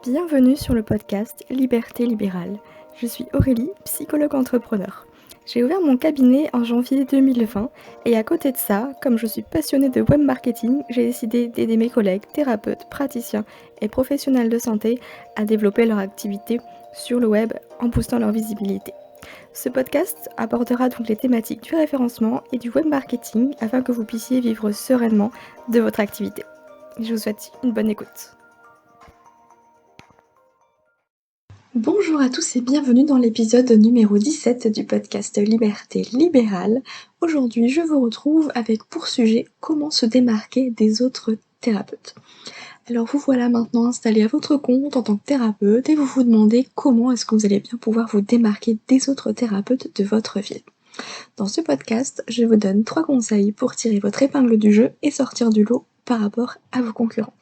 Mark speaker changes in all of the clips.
Speaker 1: Bienvenue sur le podcast Liberté libérale. Je suis Aurélie, psychologue entrepreneur. J'ai ouvert mon cabinet en janvier 2020 et à côté de ça, comme je suis passionnée de web marketing, j'ai décidé d'aider mes collègues, thérapeutes, praticiens et professionnels de santé à développer leur activité sur le web en boostant leur visibilité. Ce podcast abordera donc les thématiques du référencement et du web marketing afin que vous puissiez vivre sereinement de votre activité. Je vous souhaite une bonne écoute. Bonjour à tous et bienvenue dans l'épisode numéro 17 du podcast Liberté libérale. Aujourd'hui, je vous retrouve avec pour sujet comment se démarquer des autres thérapeutes. Alors vous voilà maintenant installé à votre compte en tant que thérapeute et vous vous demandez comment est-ce que vous allez bien pouvoir vous démarquer des autres thérapeutes de votre ville. Dans ce podcast, je vous donne 3 conseils pour tirer votre épingle du jeu et sortir du lot par rapport à vos concurrents.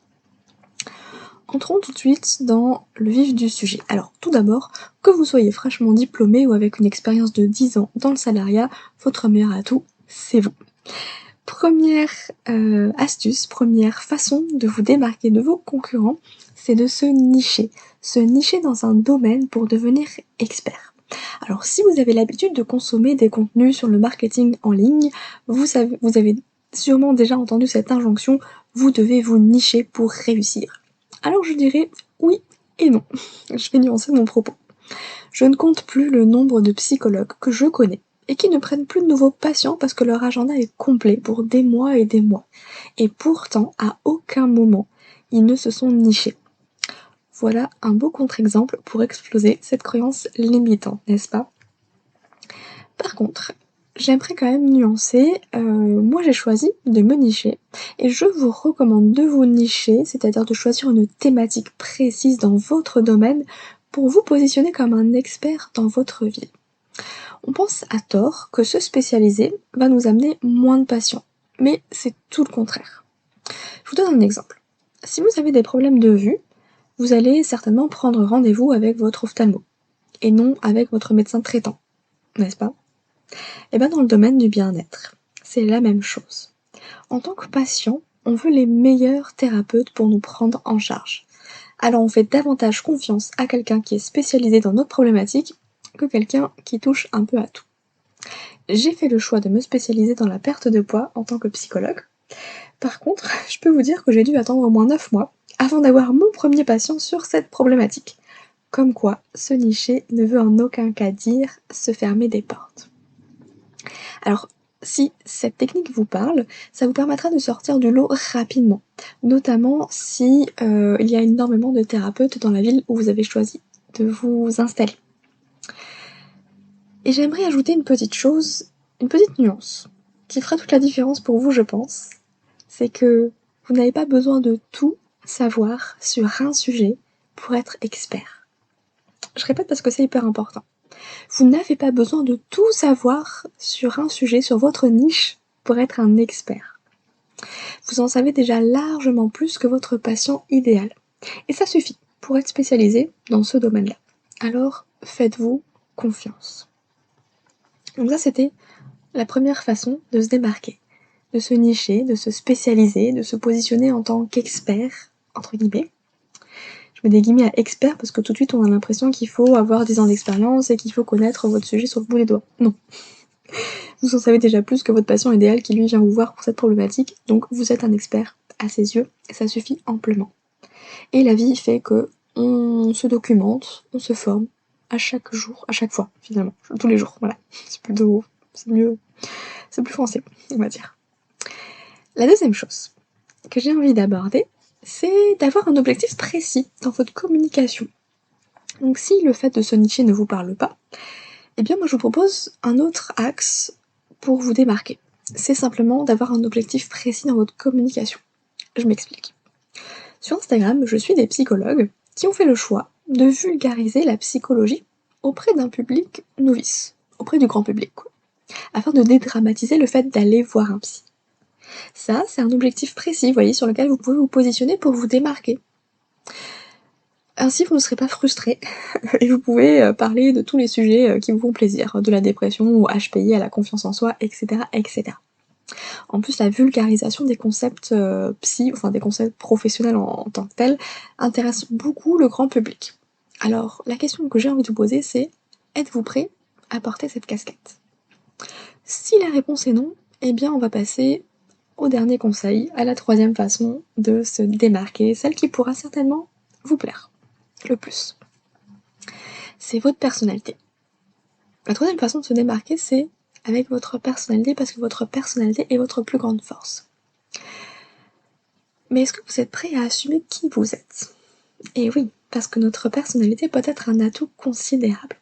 Speaker 1: Entrons tout de suite dans le vif du sujet. Alors, tout d'abord, que vous soyez fraîchement diplômé ou avec une expérience de 10 ans dans le salariat, votre meilleur atout, c'est vous. Première astuce, première façon de vous démarquer de vos concurrents, c'est de se nicher. Se nicher dans un domaine pour devenir expert. Alors, si vous avez l'habitude de consommer des contenus sur le marketing en ligne, vous avez sûrement déjà entendu cette injonction, vous devez vous nicher pour réussir. Alors je dirais oui et non. Je vais nuancer mon propos. Je ne compte plus le nombre de psychologues que je connais et qui ne prennent plus de nouveaux patients parce que leur agenda est complet pour des mois et des mois. Et pourtant, à aucun moment, ils ne se sont nichés. Voilà un beau contre-exemple pour exploser cette croyance limitante, n'est-ce pas ? Par contre, j'aimerais quand même nuancer, moi j'ai choisi de me nicher et je vous recommande de vous nicher, c'est-à-dire de choisir une thématique précise dans votre domaine pour vous positionner comme un expert dans votre ville. On pense à tort que se spécialiser va nous amener moins de patients, mais c'est tout le contraire. Je vous donne un exemple. Si vous avez des problèmes de vue, vous allez certainement prendre rendez-vous avec votre ophtalmo et non avec votre médecin traitant, n'est-ce pas ? Et bien dans le domaine du bien-être, c'est la même chose. En tant que patient, on veut les meilleurs thérapeutes pour nous prendre en charge. Alors on fait davantage confiance à quelqu'un qui est spécialisé dans notre problématique que quelqu'un qui touche un peu à tout. J'ai fait le choix de me spécialiser dans la perte de poids en tant que psychologue. Par contre, je peux vous dire que j'ai dû attendre au moins 9 mois avant d'avoir mon premier patient sur cette problématique. Comme quoi, se nicher ne veut en aucun cas dire se fermer des portes. Alors, si cette technique vous parle, ça vous permettra de sortir du lot rapidement, notamment si il y a énormément de thérapeutes dans la ville où vous avez choisi de vous installer. Et j'aimerais ajouter une petite chose, une petite nuance, qui fera toute la différence pour vous, je pense. C'est que vous n'avez pas besoin de tout savoir sur un sujet pour être expert. Je répète parce que c'est hyper important. Vous n'avez pas besoin de tout savoir sur un sujet, sur votre niche, pour être un expert. Vous en savez déjà largement plus que votre patient idéal. Et ça suffit pour être spécialisé dans ce domaine-là. Alors, faites-vous confiance. Donc ça, c'était la première façon de se démarquer, de se nicher, de se spécialiser, de se positionner en tant qu'expert, entre guillemets. Je mets des guillemets à expert parce que tout de suite on a l'impression qu'il faut avoir 10 ans d'expérience et qu'il faut connaître votre sujet sur le bout des doigts. Non. Vous en savez déjà plus que votre patient idéal qui lui vient vous voir pour cette problématique, donc vous êtes un expert à ses yeux, et ça suffit amplement. Et la vie fait que on se documente, on se forme à chaque jour, à chaque fois finalement, tous les jours, voilà. C'est mieux, c'est plus français, on va dire. La deuxième chose que j'ai envie d'aborder, c'est d'avoir un objectif précis dans votre communication. Donc si le fait de se nicher ne vous parle pas, eh bien moi je vous propose un autre axe pour vous démarquer. C'est simplement d'avoir un objectif précis dans votre communication. Je m'explique. Sur Instagram, je suis des psychologues qui ont fait le choix de vulgariser la psychologie auprès d'un public novice, auprès du grand public, quoi, afin de dédramatiser le fait d'aller voir un psy. Ça, c'est un objectif précis, vous voyez, sur lequel vous pouvez vous positionner pour vous démarquer. Ainsi, vous ne serez pas frustré et vous pouvez parler de tous les sujets qui vous font plaisir, de la dépression au HPI, à la confiance en soi, etc., etc. En plus, la vulgarisation des concepts des concepts professionnels en tant que tels, intéresse beaucoup le grand public. Alors, la question que j'ai envie de vous poser, c'est: êtes-vous prêt à porter cette casquette? Si la réponse est non, eh bien on va passer au dernier conseil, à la troisième façon de se démarquer, celle qui pourra certainement vous plaire le plus. C'est votre personnalité. La troisième façon de se démarquer, c'est avec votre personnalité, parce que votre personnalité est votre plus grande force. Mais est-ce que vous êtes prêt à assumer qui vous êtes? Et oui, parce que notre personnalité peut être un atout considérable.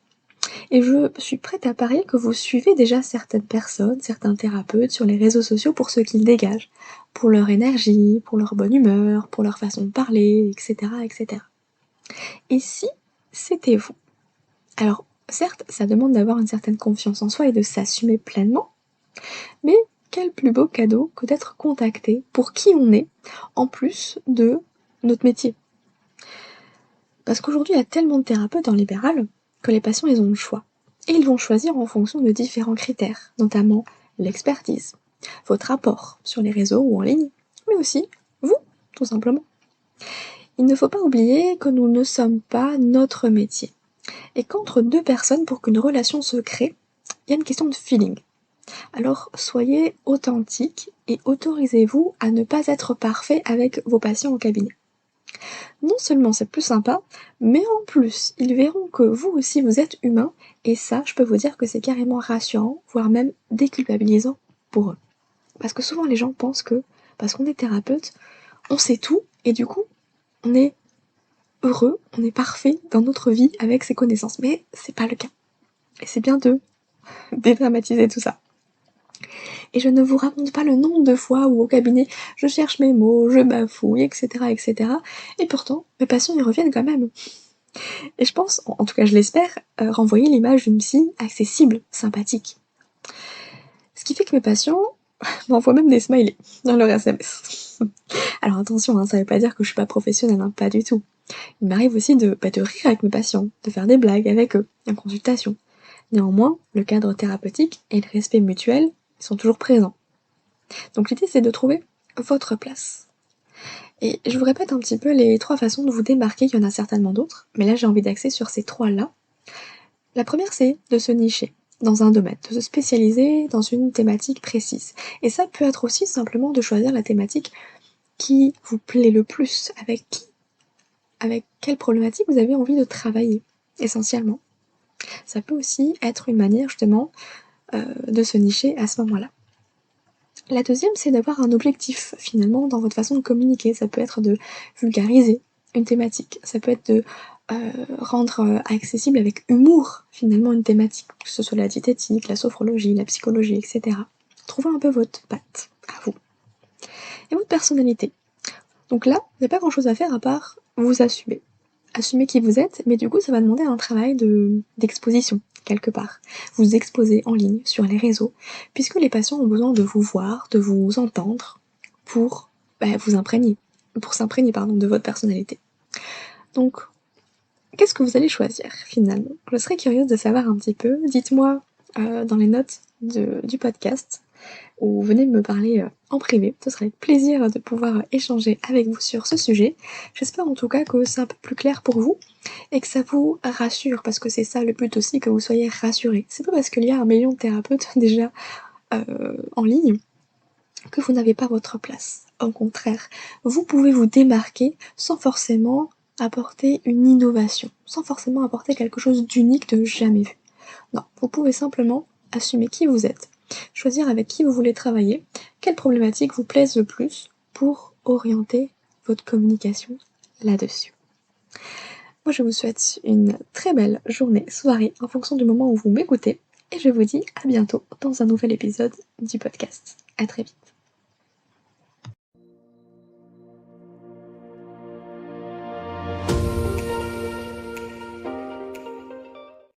Speaker 1: Et je suis prête à parier que vous suivez déjà certaines personnes, certains thérapeutes sur les réseaux sociaux pour ce qu'ils dégagent, pour leur énergie, pour leur bonne humeur, pour leur façon de parler, etc., etc. Et si c'était vous? Alors, certes, ça demande d'avoir une certaine confiance en soi et de s'assumer pleinement, mais quel plus beau cadeau que d'être contacté pour qui on est, en plus de notre métier. Parce qu'aujourd'hui, il y a tellement de thérapeutes en libéral que les patients, ils ont le choix. Et ils vont choisir en fonction de différents critères, notamment l'expertise, votre apport sur les réseaux ou en ligne, mais aussi vous, tout simplement. Il ne faut pas oublier que nous ne sommes pas notre métier. Et qu'entre deux personnes, pour qu'une relation se crée, il y a une question de feeling. Alors soyez authentique et autorisez-vous à ne pas être parfait avec vos patients au cabinet. Non seulement c'est plus sympa, mais en plus, ils verront que vous aussi vous êtes humain, et ça, je peux vous dire que c'est carrément rassurant, voire même déculpabilisant pour eux. Parce que souvent les gens pensent que, parce qu'on est thérapeute, on sait tout, et du coup, on est heureux, on est parfait dans notre vie avec ses connaissances. Mais c'est pas le cas. Et c'est bien de dédramatiser tout ça. Et je ne vous raconte pas le nombre de fois où au cabinet, je cherche mes mots, je bafouille, etc., etc. Et pourtant, mes patients y reviennent quand même. Et je pense, en tout cas je l'espère, renvoyer l'image d'une psy accessible, sympathique. Ce qui fait que mes patients m'envoient même des smileys dans leur SMS. Alors attention, ça veut pas dire que je suis pas professionnelle, pas du tout. Il m'arrive aussi de rire avec mes patients, de faire des blagues avec eux, en consultation. Néanmoins, le cadre thérapeutique et le respect mutuel sont toujours présents. Donc l'idée c'est de trouver votre place. Et je vous répète un petit peu les 3 façons de vous démarquer, il y en a certainement d'autres, mais là j'ai envie d'axer sur ces 3-là. La première, c'est de se nicher dans un domaine, de se spécialiser dans une thématique précise. Et ça peut être aussi simplement de choisir la thématique qui vous plaît le plus, avec quelle problématique vous avez envie de travailler, essentiellement. Ça peut aussi être une manière justement de se nicher à ce moment-là. La deuxième, c'est d'avoir un objectif finalement dans votre façon de communiquer. Ça peut être de vulgariser une thématique, ça peut être de rendre accessible avec humour finalement une thématique, que ce soit la diététique, la sophrologie, la psychologie, etc. Trouvez un peu votre patte à vous. Et votre personnalité. Donc là, il n'y a pas grand chose à faire à part vous assumer. Assumer qui vous êtes, mais du coup ça va demander un travail d'exposition, quelque part. Vous exposer en ligne, sur les réseaux, puisque les patients ont besoin de vous voir, de vous entendre, pour vous imprégner, de votre personnalité. Donc, qu'est-ce que vous allez choisir finalement? Je serais curieuse de savoir un petit peu, dites-moi dans les notes du podcast, ou venez me parler en privé, ce serait avec plaisir de pouvoir échanger avec vous sur ce sujet. J'espère en tout cas que c'est un peu plus clair pour vous, et que ça vous rassure, parce que c'est ça le but aussi, que vous soyez rassurés. C'est pas parce qu'il y a 1 million de thérapeutes déjà en ligne que vous n'avez pas votre place. Au contraire, vous pouvez vous démarquer sans forcément apporter une innovation, sans forcément apporter quelque chose d'unique, de jamais vu. Non, vous pouvez simplement assumer qui vous êtes, choisir avec qui vous voulez travailler, quelles problématiques vous plaisent le plus pour orienter votre communication là-dessus. Moi je vous souhaite une très belle journée, soirée, en fonction du moment où vous m'écoutez, et je vous dis à bientôt dans un nouvel épisode du podcast. À très vite.